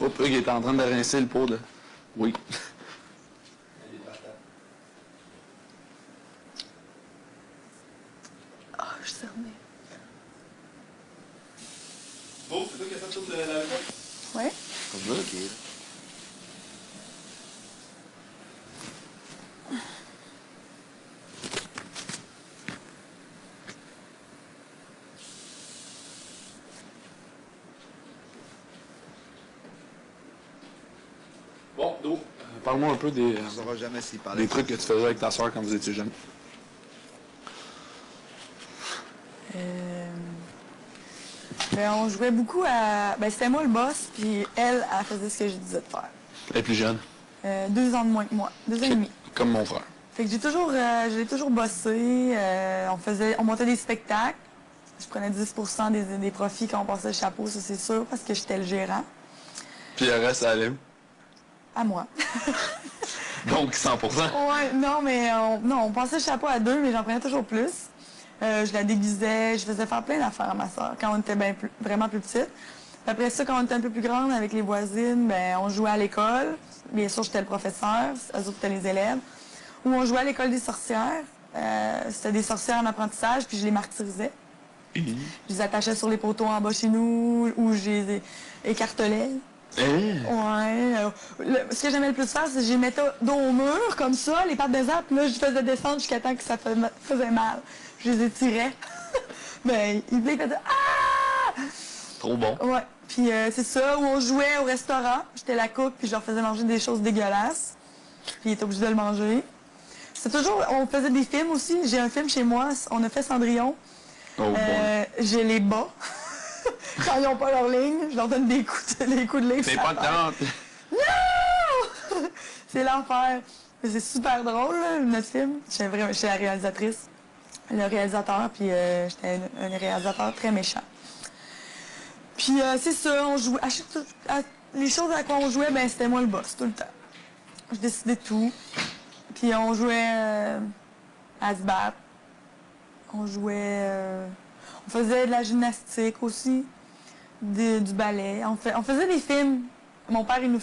Oh, il est en train de rincer le pot de... Oui. Ah, je suis cerné. Bon, c'est toi qui as fait toute la vaisselle? Ouais. Comme ça, ok. Bon, Do, parle-moi un peu des, On ne saura jamais s'il parlait. des trucs que tu faisais avec ta soeur quand vous étiez jeune. Ben, on jouait beaucoup à... Ben, c'était moi le boss, puis elle faisait ce que je disais de faire. Elle est plus jeune. 2 ans de moins que moi. 2 ans et demi. Comme mon frère. Fait que j'ai toujours bossé. On montait des spectacles. Je prenais 10% des profits quand on passait le chapeau, ça c'est sûr, parce que j'étais le gérant. Puis le reste, ça allait. À moi. Donc 100%. Ouais, non, mais on passait le chapeau à 2, mais j'en prenais toujours plus. Je la déguisais, je faisais faire plein d'affaires à ma soeur quand on était vraiment plus petite. Puis après ça, quand on était un peu plus grande avec les voisines, ben on jouait à l'école. Bien sûr, j'étais le professeur, eux autres étaient les élèves. Ou on jouait à l'école des sorcières. C'était des sorcières en apprentissage, puis je les martyrisais. Je les attachais sur les poteaux en bas chez nous, ou je les écartelais. Ouais. Ce que j'aimais le plus faire, c'est que je les mettais dos au mur, comme ça, les pattes des arbres, puis là, je faisais descendre jusqu'à temps que ça faisait mal. Je les étirais. Ben, ils faisaient ah! Trop bon. Ouais. Puis c'est ça, où on jouait au restaurant. J'étais la cook, puis je leur faisais manger des choses dégueulasses. Puis ils étaient obligés de le manger. C'est toujours... On faisait des films aussi. J'ai un film chez moi. On a fait Cendrillon. Oh bon. Je les bats. Quand ils n'ont pas leur ligne, je leur donne des coups de lait. C'est pas le temps. Non! C'est l'enfer. Mais c'est super drôle, là, notre film. J'étais la réalisatrice. Le réalisateur, puis j'étais un réalisateur très méchant. Puis c'est ça, on jouait. Les choses à quoi on jouait, ben c'était moi le boss, tout le temps. Je décidais de tout. Puis on jouait à se battre. On jouait... on faisait de la gymnastique aussi, du ballet. On faisait des films. Mon père, il nous